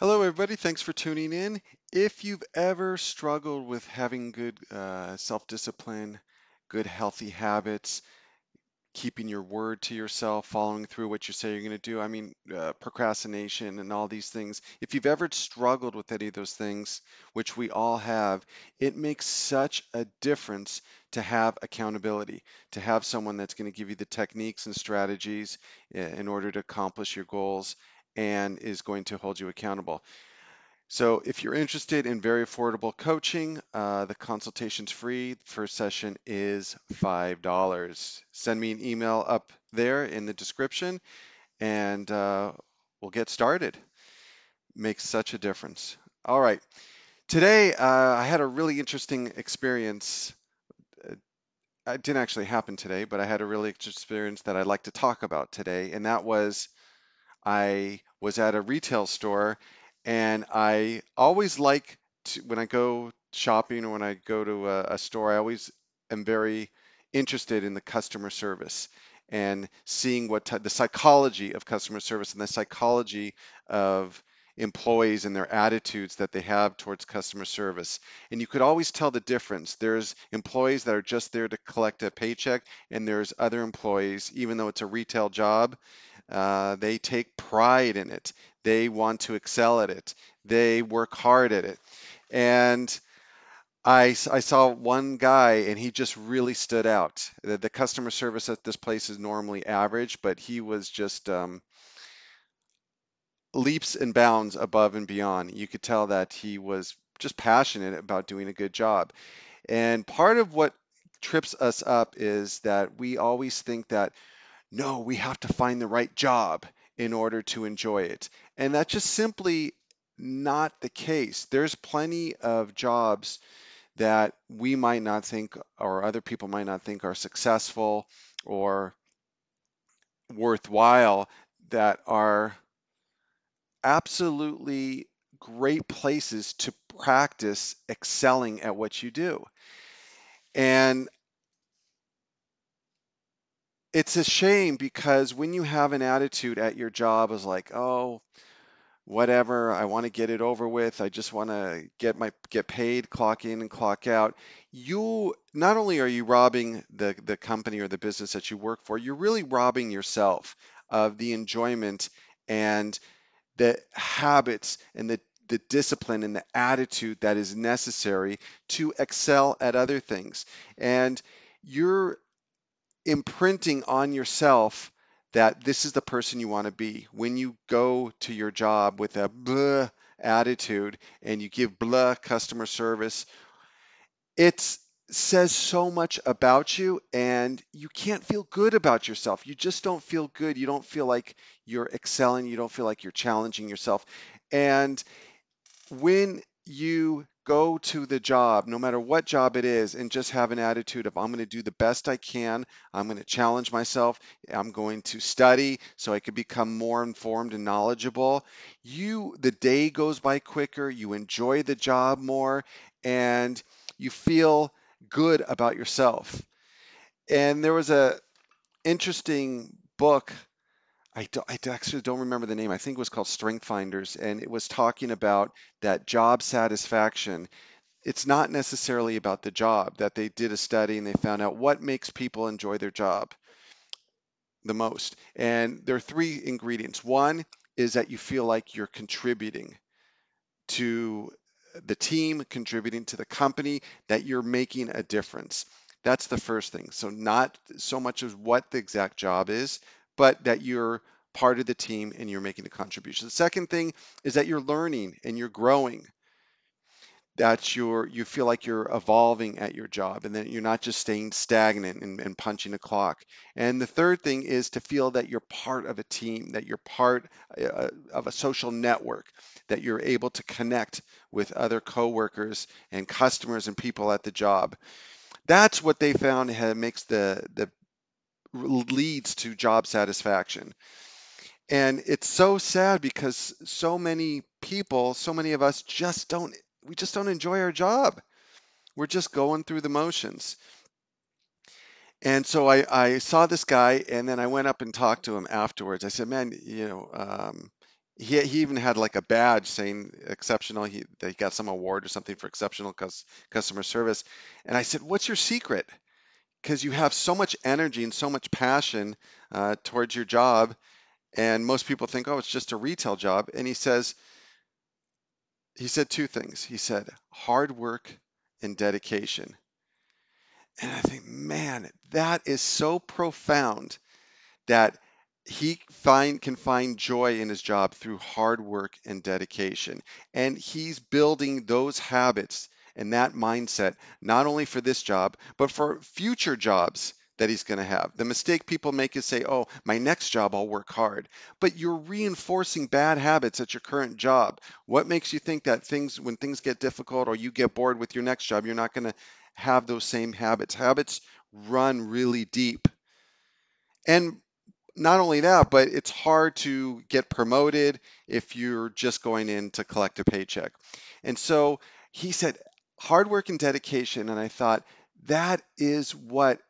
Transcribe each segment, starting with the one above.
Hello, everybody. Thanks for tuning in. If you've ever struggled with having good self-discipline, good healthy habits, keeping your word to yourself, following through what you say you're going to do, procrastination and all these things, if you've ever struggled with any of those things, which we all have, it makes such a difference to have accountability, to have someone that's going to give you the techniques and strategies in order to accomplish your goals and is going to hold you accountable. So if you're interested in very affordable coaching, the consultation's free. First session is $5. Send me an email up there in the description and we'll get started. Makes such a difference. All right. Today, I had a really interesting experience. Uh, It didn't actually happen today, but I had a really interesting experience that I'd like to talk about today. And that was I was at a retail store, and I always like to, when I go shopping or when I go to a store, I always am very interested in the customer service and seeing the psychology of customer service and the psychology of employees and their attitudes that they have towards customer service. And you could always tell the difference. There's employees that are just there to collect a paycheck, and there's other employees, even though it's a retail job, they take pride in it. They want to excel at it. They work hard at it. And I saw one guy and he just really stood out. The customer service at this place is normally average, but he was just leaps and bounds above and beyond. You could tell that he was just passionate about doing a good job. And part of what trips us up is that we always think that no, we have to find the right job in order to enjoy it. And that's just simply not the case. There's plenty of jobs that we might not think, or other people might not think, are successful or worthwhile, that are absolutely great places to practice excelling at what you do. And it's a shame because when you have an attitude at your job is like, oh, whatever, I want to get it over with. I just want to get paid, clock in and clock out. You not only are you robbing the company or the business that you work for, you're really robbing yourself of the enjoyment and the habits and the discipline and the attitude that is necessary to excel at other things. And you're imprinting on yourself that this is the person you want to be. When you go to your job with a blah attitude and you give blah customer service, it says so much about you and you can't feel good about yourself. You just don't feel good. You don't feel like you're excelling. You don't feel like you're challenging yourself. And when you go to the job, no matter what job it is, and just have an attitude of, I'm going to do the best I can, I'm going to challenge myself, I'm going to study so I can become more informed and knowledgeable, the day goes by quicker, you enjoy the job more, and you feel good about yourself. And there was a interesting book. I actually don't remember the name. I think it was called Strength Finders, and it was talking about that job satisfaction. It's not necessarily about the job, that they did a study and they found out what makes people enjoy their job the most. And there are three ingredients. One is that you feel like you're contributing to the team, contributing to the company, that you're making a difference. That's the first thing. So, not so much as what the exact job is, but that you're part of the team and you're making a contribution. The second thing is that you're learning and you're growing, that you feel like you're evolving at your job and that you're not just staying stagnant and punching a clock. And the third thing is to feel that you're part of a team, that you're part of a social network, that you're able to connect with other coworkers and customers and people at the job. That's what they found makes the leads to job satisfaction. And it's so sad because so many people, so many of us we just don't enjoy our job. We're just going through the motions. And so I saw this guy and then I went up and talked to him afterwards. I said, man, He even had like a badge saying exceptional. That he got some award or something for exceptional customer service. And I said, "What's your secret? Because you have so much energy and so much passion towards your job, and most people think, oh, it's just a retail job." And he said two things. He said hard work and dedication. And I think, man, that is so profound that can find joy in his job through hard work and dedication. And he's building those habits and that mindset, not only for this job, but for future jobs that he's going to have. The mistake people make is say, oh, my next job, I'll work hard. But you're reinforcing bad habits at your current job. What makes you think that when things get difficult or you get bored with your next job, you're not going to have those same habits? Habits run really deep. And not only that, but it's hard to get promoted if you're just going in to collect a paycheck. And so he said, hard work and dedication. And I thought, that is what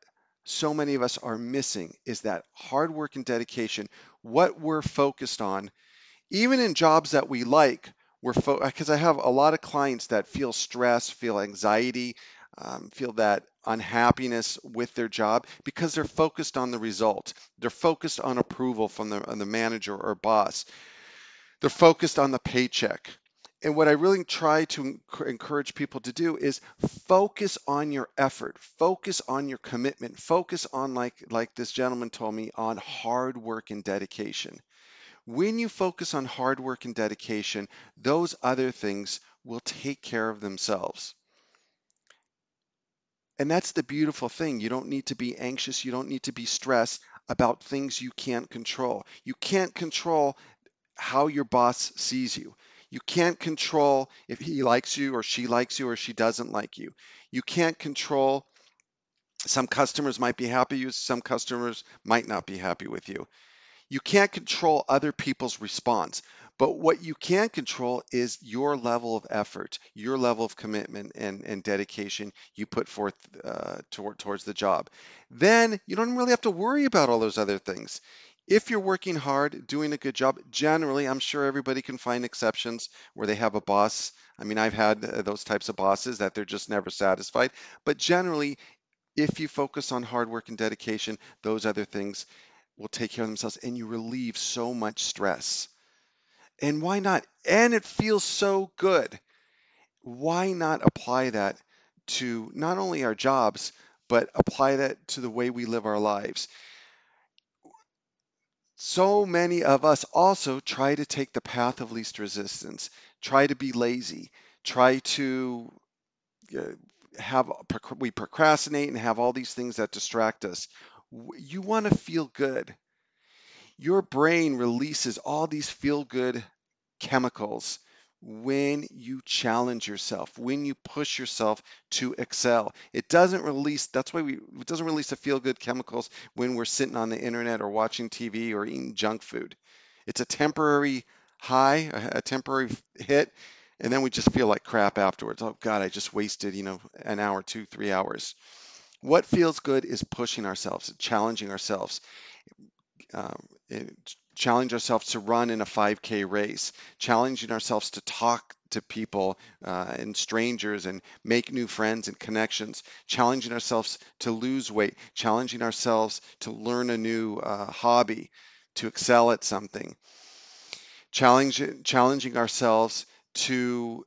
so many of us are missing, is that hard work and dedication, what we're focused on even in jobs that we like, because I have a lot of clients that feel stress, feel anxiety, feel that unhappiness with their job because they're focused on the result. They're focused on approval from the manager or boss. They're focused on the paycheck. And what I really try to encourage people to do is focus on your effort, focus on your commitment, focus on, like this gentleman told me, on hard work and dedication. When you focus on hard work and dedication, those other things will take care of themselves. And that's the beautiful thing. You don't need to be anxious. You don't need to be stressed about things you can't control. You can't control how your boss sees you. You can't control if he likes you or she doesn't like you. You can't control, some customers might be happy with you, some customers might not be happy with you. You can't control other people's response, but what you can control is your level of effort, your level of commitment and dedication you put forth towards the job. Then you don't really have to worry about all those other things. If you're working hard, doing a good job, generally, I'm sure everybody can find exceptions where they have a boss. I mean, I've had those types of bosses that they're just never satisfied. But generally, if you focus on hard work and dedication, those other things will take care of themselves and you relieve so much stress. And why not? And it feels so good. Why not apply that to not only our jobs, but apply that to the way we live our lives? So many of us also try to take the path of least resistance, try to be lazy, try to uh, we procrastinate and have all these things that distract us. You want to feel good. Your brain releases all these feel good chemicals when you challenge yourself, when you push yourself to excel. It doesn't release, that's why it doesn't release the feel good chemicals when we're sitting on the internet or watching TV or eating junk food. It's a temporary high, a temporary hit, and then we just feel like crap afterwards. Oh God, I just wasted, an hour, 2, 3 hours. What feels good is pushing ourselves, challenging ourselves, um, challenge ourselves to run in a 5K race, challenging ourselves to talk to people and strangers and make new friends and connections, challenging ourselves to lose weight, challenging ourselves to learn a new hobby, to excel at something, challenging ourselves to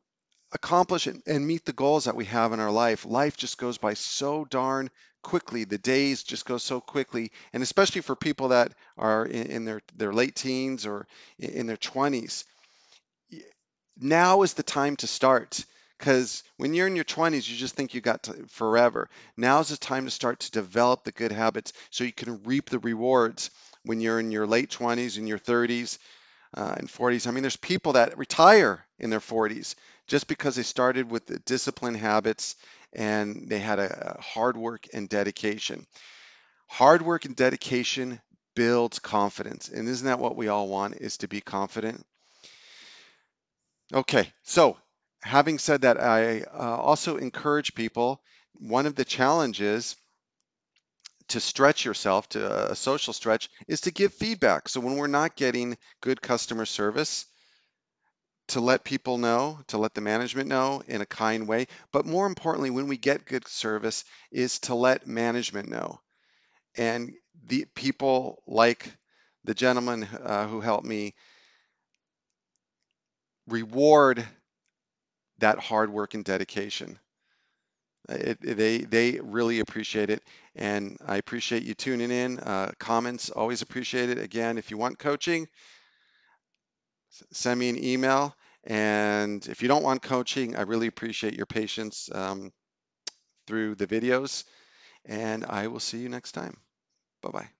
accomplish and meet the goals that we have in our life. Life just goes by so darn quickly. The days just go so quickly, and especially for people that are in their late teens or in their 20s. Now is the time to start. Because when you're in your 20s, you just think you got forever. Now's the time to start to develop the good habits so you can reap the rewards when you're in your late 20s and your 30s and 40s. I mean, there's people that retire in their 40s just because they started with the disciplined habits and they had a hard work and dedication. Hard work and dedication builds confidence. And isn't that what we all want, is to be confident? Okay, so having said that, I also encourage people, one of the challenges to stretch yourself to a social stretch is to give feedback. So when we're not getting good customer service, to let people know, to let the management know in a kind way. But more importantly, when we get good service, is to let management know. And the people like the gentleman who helped me reward that hard work and dedication. They really appreciate it, and I appreciate you tuning in. Comments always appreciated. Again, if you want coaching, send me an email. And if you don't want coaching, I really appreciate your patience through the videos. And I will see you next time. Bye bye.